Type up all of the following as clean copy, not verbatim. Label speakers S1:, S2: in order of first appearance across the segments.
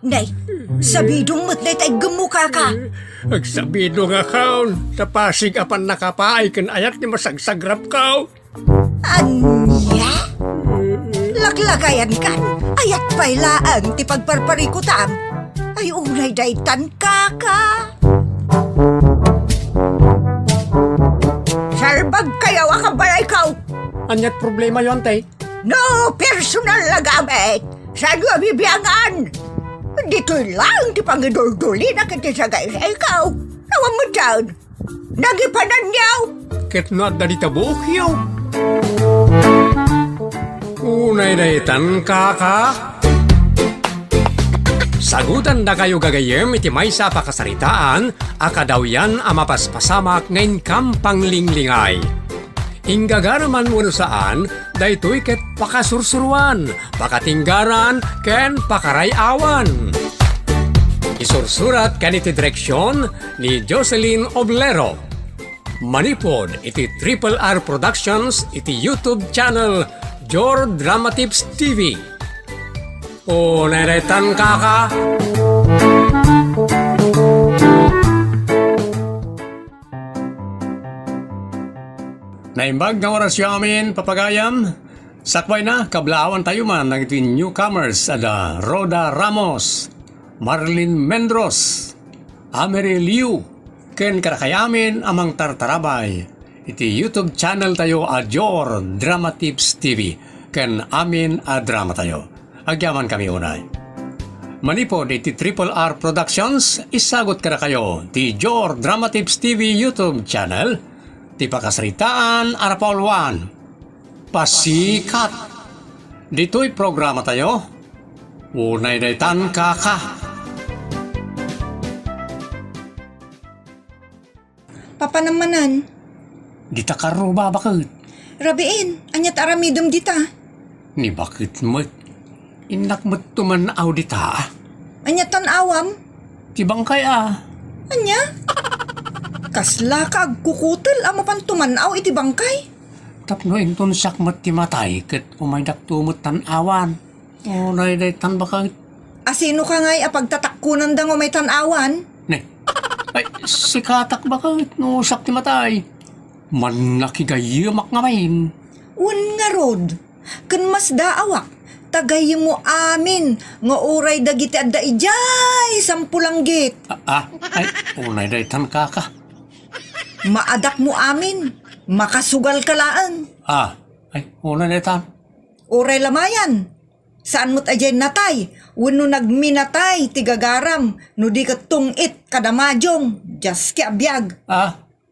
S1: Nay, sabidong mo't na tayo gemuka ka.
S2: Agsabido nga kaon, tapasig apan nakapaay kan ayat ni masagsagrap kao.
S1: Anya? Laklagayan kan, ayat pailaan ti pagparparikutam. Ay unay daytan kaka. Sarbag kayaw akabalay kaw.
S2: Anyat problema yon tay.
S1: No personal na gamit. Saan nga bibiyangan? Dito'y lang ti pangidul-duli na kiti sa gaya ikaw. Nawang mo dyan. Nagipanan niyaw.
S2: Ket not da ditabuok yaw. Unay daytan kaka. Sagutan na kayo gagayem iti may sa pakasaritaan, akadaw yan amapaspasamak ngayon kampang linglingay. Inggagaraman mo saan, daytoy ket pakasursuruan, pakatinggaran, ken pakarayawan. Isursurat ken iti direksyon ni Jocelyn Oblero. Manipod iti Triple R Productions iti YouTube channel Jor Drama Tips TV. O neretan kaka. Naimbag nga oras yamin, papagayam. Sakway na, kablaawan tayo man ng iti newcomers ada Roda Ramos, Marlene Mendros, Amery Liu, ken karakayamin amang tartarabay. Iti YouTube channel tayo a Jor Drama Tips TV, ken amin a drama tayo. Agyaman kami unay. Manipod iti Triple R Productions, isagot ka na kayo ti Jor Drama Tips TV YouTube channel. Ti pakasaritaan Arapol 1. Pasikat. Dito'y programa tayo. Unay daytan kaka.
S1: Papanamanan.
S2: Dita karuba bakit?
S1: Rabiin, anyat aramidom dita.
S2: Ni bakit mo't? Inak mo't tuman audita.
S1: Anyat awam.
S2: Ti bangkay
S1: Anya? Kasla ka agkukutel ama pan tumanaw iti bangkay.
S2: Tapno inton sak mo't ti matay ket umaydak tumot tanawan. Unay daytan bakit?
S1: Asino ka nga'y apagtatakkunan da nga may tanawan?
S2: Ne. Ay, sikatak bakit no sak ti matay? Man nakigayamak nga main.
S1: Un nga rod. Kun mas daawak. Tagay mo amin. Nga uray dagiti adda ijay. Sampulanggit.
S2: Ay, unay daytan kaka.
S1: Maadak mo amin. Makasugal kalaan.
S2: Ay, unay daytan.
S1: Uray lamayan. Saan mo't ajay natay? Wano nagminatay, tigagaram. No di ka tungit, kadamadyong. Diyas ki abiyag.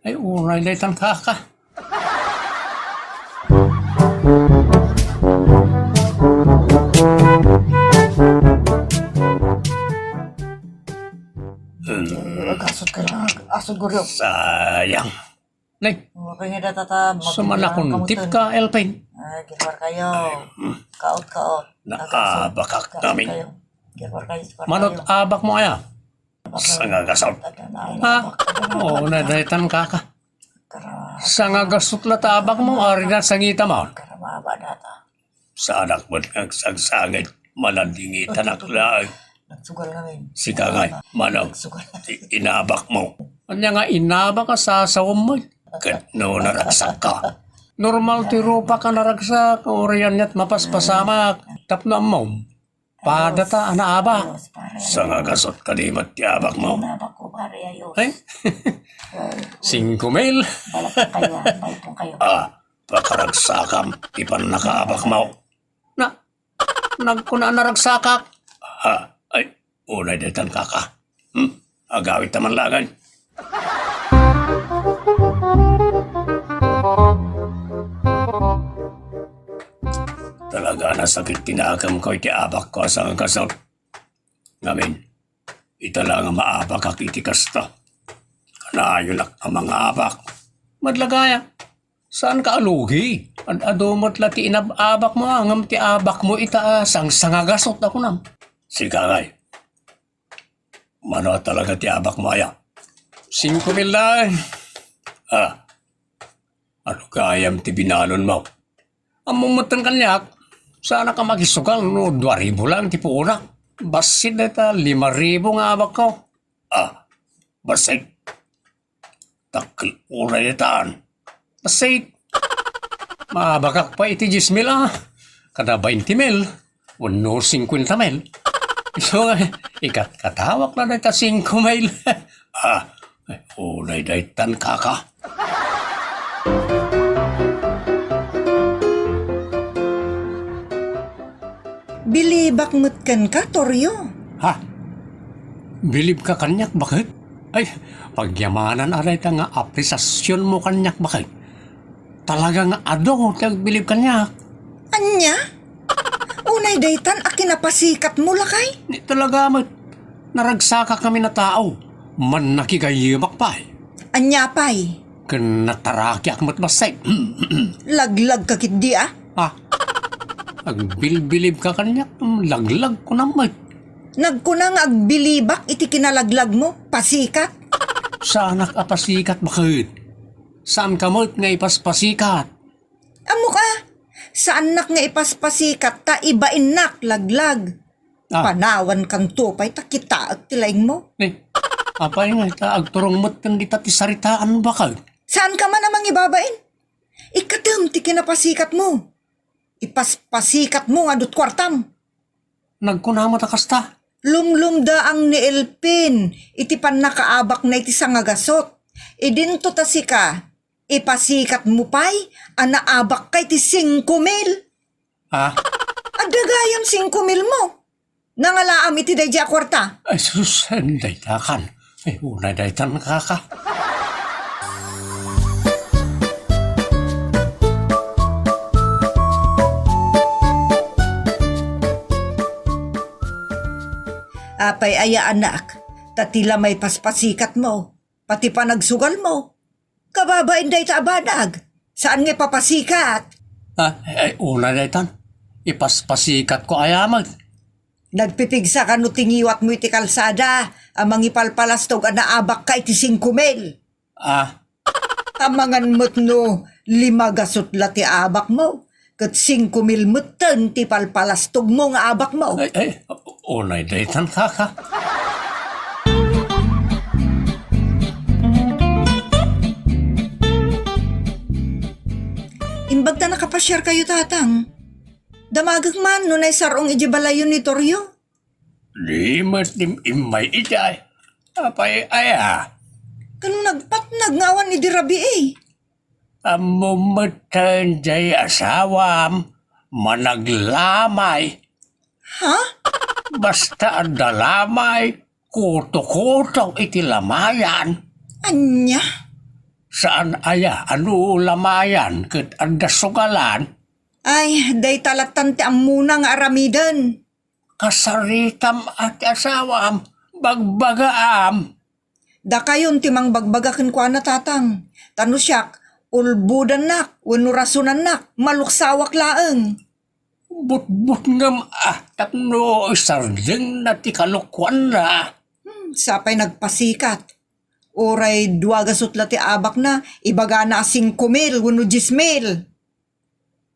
S2: Ay, unay daytan kaka.
S3: Asod guryo.
S2: Sayang. Nay,
S3: Okay nga datata.
S2: sumanakon tip ka, Elpine.
S3: Gilwar kayo. Kaot.
S2: Nakabakak namin.
S3: Gilwar kayo.
S2: Manot abak mo kaya? Sangagasot. Oo, nadaytan kaka. Sangagasot la tabak mo, ari na sangita mo.
S3: Karamaba data.
S2: Sa anak mo nagsagsangit, malandingitan aklaan.
S3: Nagsugal namin.
S2: Si kangay, manang,
S3: Nagsugal.
S2: inabak mo. Anya nga inabak ka sa asawam mo. Kat no naragsak ka. Normal ti rupa ka naragsak, oriyan niya't mapaspasamak. Tapno mo. Padata, anaabak. Sangagasot ka di mat ti abak mo.
S3: Nabak ko pare ayo.
S2: Ay, 5 mil.
S3: Balak kayo. Balpong kayo.
S2: Pakaragsakam, ipan nakaabak mo. Nagkuna naragsakak. Ay, unay daytan kaka. Agawit naman lagan. Talaga nasakit tinagam ko iti abak ko sa kasot. Ngamin, ita lang ang maabak akitikas to. Kanayunak ang mga abak. Madlagaya, saan ka alugi? Adumot la ti inababak mo, angam ti abak mo itaas, ang sangagasot ako nam. Sigagay, mano talaga ti abak mo aya? 5,000 lang. Ano kayam ti binalon mo? Ang mumutan kanyak, sana ka magisugang no 2,000 lang ti puunak. Basit na ita, 5,000 nga abak ko. Basit. Takil uray na taan. Basit. Mabakak pa iti 10,000 Kada 20,000, wano 50,000. So, ikat katawak na ita 5,000. Uray daitan kaka.
S1: Bilibak mutken ka, Toryo.
S2: Ha? Bilib ka kanyak bakit? Ay, pagyamanan aray ta nga apresasyon mo kanyak bakit? Talaga nga ado, bilib kanyak.
S1: Anya? Unay daytan a kinapasikat mo lakay?
S2: Di talaga mat. Naragsaka kami na tao. Man nakigayimak pa eh.
S1: Anya pay?
S2: Kanataraki akmat basay.
S1: Laglag ka kit di ah?
S2: Ha? Agbilbilib ka kanyak, laglag ko naman.
S1: Nagkunang agbilibak iti kinalaglag mo, pasikat?
S2: Saan nakapasikat bakit? Saan ka mo nga ipaspasikat?
S1: Amo ka? Saan nak nga ipaspasikat ta ibain nak laglag? Panawan kang tupay ta kita at tilaing mo.
S2: Apay nga ita agturong mo't kang dita ti saritaan bakit?
S1: Saan ka man namang ibabain? Ikatem ti kinapasikat mo. Ipaspasikat mo nga dut kwartam.
S2: Nagkunama ta kasta.
S1: Lumlumda ang ni Elpin, iti pan nakaabak na iti sangagasot. Idinto ta sika, ipasikat mo pay, anaabak kay ti 5,000.
S2: Ha?
S1: Adagayam 5,000 mo. Nangalaam iti dayja kwarta.
S2: Ay sus, day takan. Ay unay day tan kaka.
S1: Apay aya anak, tatila may paspasikat mo, pati pa nagsugal mo. Kababain day ta abanag, saan nga papasikat?
S2: Ay unay day tan. Ipaspasikat ko ayaman.
S1: Nagpipigsa ka no tingiwat mo iti kalsada, amang ipalpalastog anaabak ka iti 5,000. Amangan mo't no, 5 gasot la ti abak mo, kat 5,000 mutan ti palpalastog mo nga abak mo.
S2: Ay, unay day tan kaka.
S1: Imbag ta nakapasyar kayo tatang. Damagag man no nay sarong ijibalayon ni Toryo.
S2: Di matim imay itay. Apay aya.
S1: Kanong nagpatnag nga awan ni Dirabi eh.
S2: Amumatan jay asawam. Managlamay.
S1: Ha?
S2: Basta dalamay. Kuto-kuto iti lamayan.
S1: Anya?
S2: Saan aya? Ano lamayan? Kat anda sugalan?
S1: Ay, day talatan ti amuna nga aramidan.
S2: Kasaritam at asawam. Bagbagaam.
S1: Da kayon timang bagbagakin kwa na tatang. Tanusyak, ulbudan nak, wanurasunan nak, maluksawak laeng.
S2: But ngam tapno sardeng na ti kalukwan na.
S1: Sapay nagpasikat. Oray 2 gasot la ti abak na, ibaga na 5,000, wano 10,000.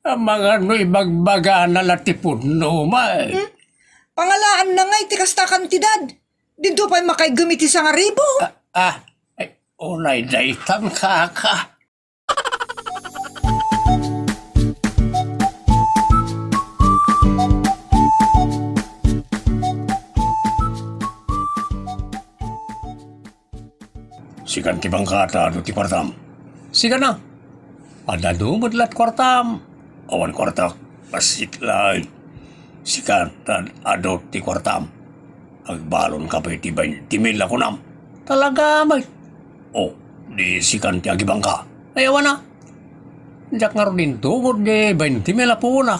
S2: Ang mga no ibagbaga na latipod no may.
S1: Pangalaan na nga iti kasta kantidad. Dito pa'y makaigamiti sa nga ribo.
S2: Ay, unay daytan kaka. Sikan ti bangkata do ti kwartam. Sikan na. Padadumod lat kwartam. Awan kwartak, pasit lain. Sikan tan adot ti kwartam. Agbalon ka pa iti 20,000 ako nam. Talaga may. Di sikan ti agibang ka. Ayawan na. Diyak nga rin tugod di 20,000 po na.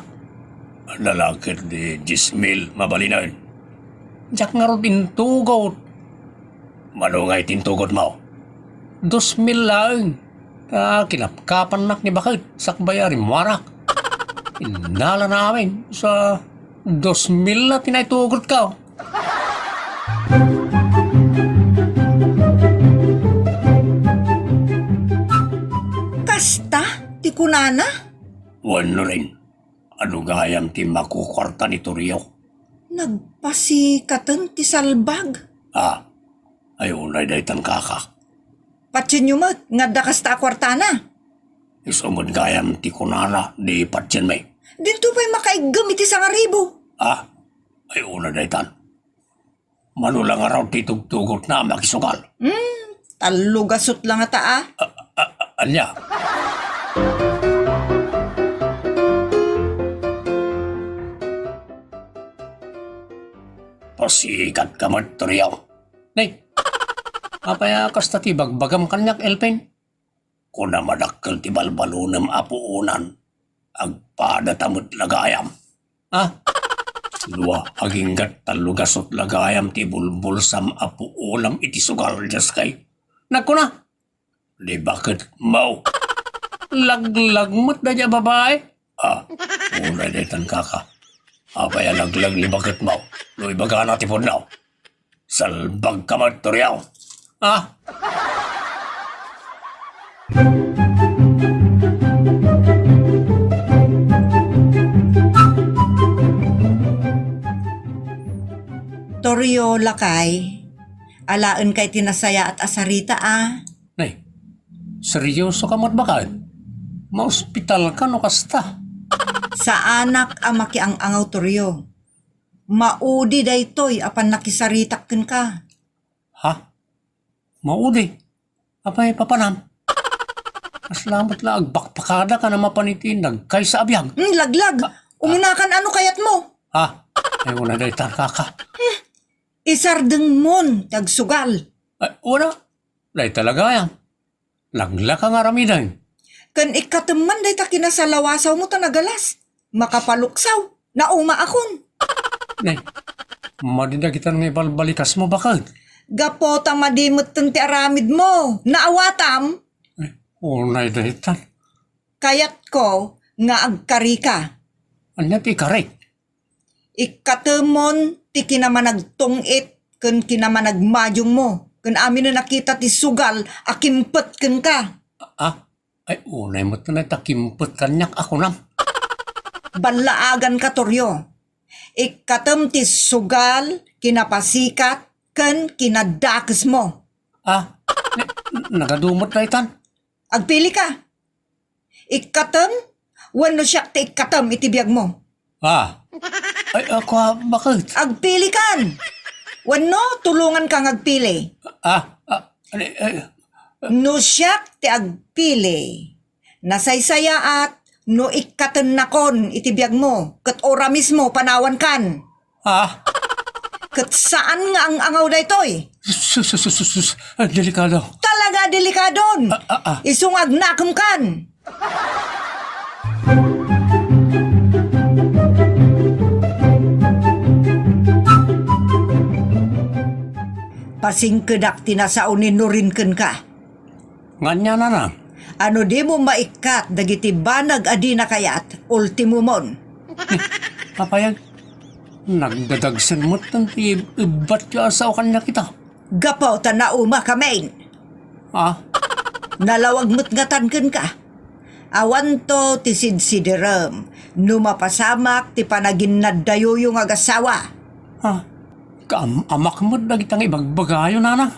S2: Lalakit di 10,000 mabalinain. Diyak nga rin tugod. Manungay tintugod mo. 2,000 lang. Kinapkapan nak ni bakit sakbayari marak. Inala namin sa 2,000 na tinaitugot ka.
S1: Kasta? Ti kunana?
S2: Wano rin. Ano gayam ti makukwarta ni Toryo?
S1: Nagpasikatan ti salbag.
S2: Ay unay daytan kaka.
S1: Patsin nyo mat, nga dakas ta kwartana.
S2: Isumod gayam ti kunana, di patyan may.
S1: Dito pa'y makaigam iti sa ngaribo.
S2: Ay una daytan. Manulang araw ti tugtugot na makisugal.
S1: Talugasot lang ata
S2: Anya? Pasikat ka matriyaw. Nay, apaya kasta ti bagbagam kanyak elpen. Kuna madakkel ti balbalunam apuunan. Agpada tamot lagayam. Lua aginggat talugasot lagayam ti bulbulsam apuulam iti sugal jas kay. Nagkuna. Di bakit mau? Laglag mo't na dya babae? Una daytan kaka. Apaya laglag li bakit mau? Luy baga na ti punlaw. Salbag ka maturyaw.
S1: Toryo lakay, alaan kay tinasaya at asarita
S2: Nay, seryoso ka mo't bakit? Maospital ka no kasta.
S1: Sa anak maki ang angaw toryo. Maudi daytoy apan nakisaritak ken ka.
S2: Maudi. Apay papanam. Aslamat la agbakpakada ka na mapanitinag kay sa abiyag.
S1: Laglag, umunakan ano kayat mo?
S2: Ay una daytan kaka.
S1: Isardeng mon, tagsugal.
S2: Ay una. Day talaga yan. Lagla ka nga ramidan.
S1: Kan ikateman day ta kinasalawasaw mo ta nagalas. Makapaluksaw, nauma akon.
S2: Nay, madinagitan nga balbalikas mo bakit?
S1: Gapota madimot ti aramid mo, naawatam.
S2: Unay daytan.
S1: Kayat ko nga agkari ka.
S2: Anya ti karek?
S1: Ikatemon ti kinamanagtungit ken kinamanagmadyong mo. Ken amin na nakita ti sugal akimpet ken ka.
S2: Ay unay mo na takimpot kanyak ako nam.
S1: Banlaagan ka toryo. Ikatem ti sugal kinapasikat ken kinadakes mo.
S2: Nagadumot daytan.
S1: Agpili ka. Ikatem wenno siya ti ikatem itibiyag mo.
S2: Ay ako bakit?
S1: Agpili kan. Wenno tulungan kang agpili. No siyak ti agpili. Nasaysaya at no ikaten nakon itibiyag mo. Kat ora mismo panawan kan. Kat saan nga ang angaw na ito'y?
S2: Sus, delikado.
S1: Talaga delikadon. Isungag nakam kan. Pasingkedak tinasaunin nurinken ka.
S2: Nganya na na.
S1: Ano di mo maikat dagiti banag adi na kayat ultimo mon.
S2: Papayag. Nagdadagsan mo tanti ibat yung asaw kanya kita.
S1: Gapaw ta nauma kamain. Nalawag mo't ngatan ka. Awan to ti sidsidiram. Numapasamak ti panagin nadayo yung agasawa.
S2: Kaamak mo dagitang ibagbagayo nana.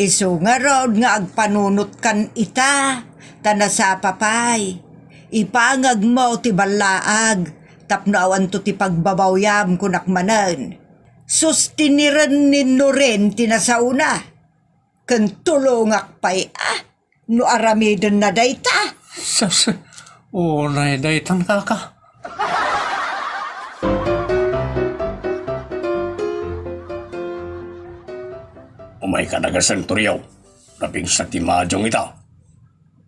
S1: Isu nga rod nga agpanunot kan ita. Tana sa papay. Ipangag mo ti balaag. Tapno awan to ti pagbabawyam kunakmanan. Sustiniran ninno rin tinasauna. Kentulongak pa'y no aramiden na dayta.
S2: Unay daytan kaka. Umay ka nagasang turyaw. Naping sa timadyong ita.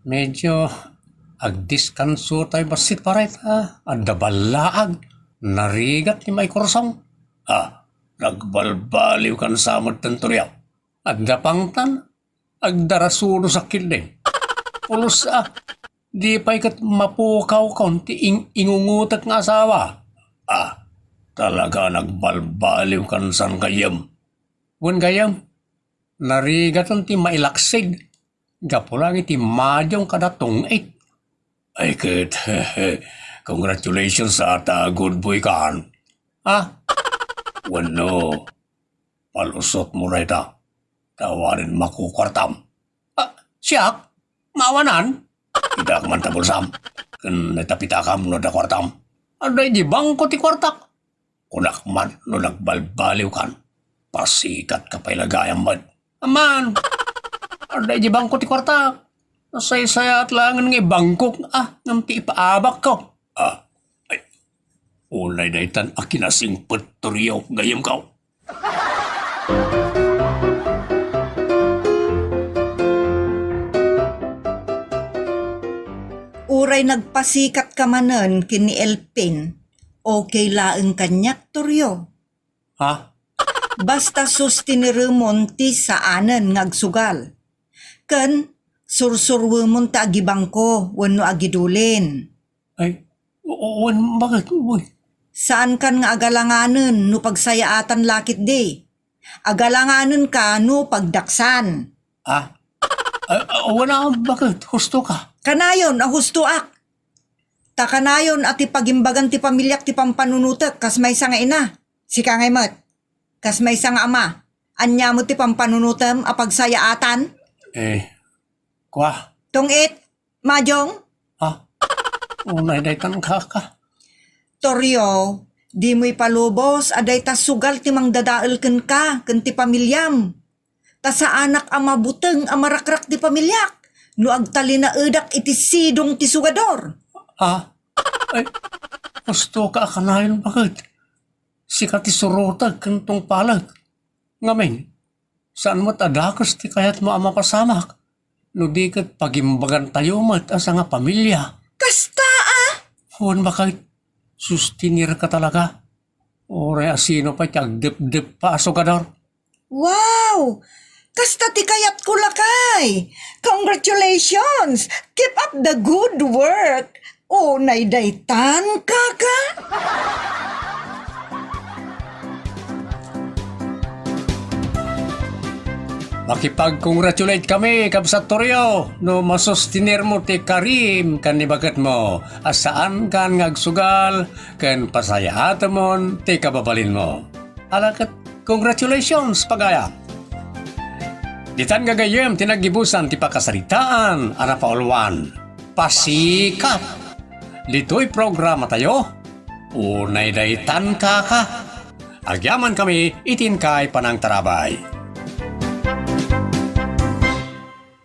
S2: Medyo agdiskanso tayo basit parait Anda balaag. Narigat ni may kursong. Nagbalbaliw kan samot ng turyaw. Anda pangtan. Agdarasuno sa kileng. Pulos di pa ikat mapukaw konti ingungutat ng asawa. Talaga nagbalbaliw kan san gayam. Wan gayam. Narigatan ti mailaksid. Gapulang iti madyong kadatong Ay kit, congratulations sa good boy kan. Wano, palusot mo na ita. Tawarin makukwartam. Siyak? Maawanan? Tidak man tabulsam. Kan natapitakam no da kwartam. Aday di bangko ti kwartak. Kunak man no nagbalbaliw kan. Pasikat ka pa'y lagayang man. Aman, aday di bangko ti kwartak. Nasay-saya at langan nga bangkok. Ngam ti ipaabak ko. Ay, ulay na itan akinasing peturyaw gayam ka.
S1: Uray nagpasikat ka manen kini Elpin, okay laeng kanyak turyo.
S2: Ha?
S1: Basta sustiniremon ti saanen ngagsugal. Ken sursurwemon ta agibangko wenno agidulin.
S2: Ay, bakit? Uy.
S1: Saan kan nga agalanganen no pagsayaatan lakit di? Agalanganen ka no pagdaksan.
S2: Wala, bakit? Husto ka.
S1: Kanayon ahustuak. Ta kanayon at ipagimbagan ti pamilyak ti pampanunutek kas may nga ina. Si kangay mat. Kas may nga ama. Anya mo ti pampanunutem a pagsayaatan.
S2: Kwa?
S1: Tungit, Majong,
S2: Unay daytan ka.
S1: Toryo, di mo'y palubos aday ta sugal ti mangdadael ken ka ken ti pamilyam. Ta sa anak ama buteng amarakrak ti pamilyak. No agtali na edak iti sidong ti sugador.
S2: Ay, gusto ka kanayon bakit? Sikat ti surutag kantong palag. Ngamin, saan mo't adakas ti kayat mo ama pasamak? No di kat pagimbagan tayo mat asa nga pamilya.
S1: Kasta
S2: Huwag bakit sustinir ka talaga? Ore asino pa tiyagdip-dip pa sugador.
S1: Wow! Kasta ti kayat ko lakay! Congratulations! Keep up the good work! O, naidaytan kaka!
S2: Makipag-congratulate kami, Kabsat Toryo, no masustinir mo ti karim kan nibagat mo. Asaan kan ngagsugal, kan pasayaatan ti kababalin mo. Alakat, congratulations, pagaya. Ditan gagayem tinagibusan ti pakasaritaan, ana paulwan. Pasikat! Dito'y programa tayo. Unay daytan ka. Agyaman kami, itin kay panang tarabay.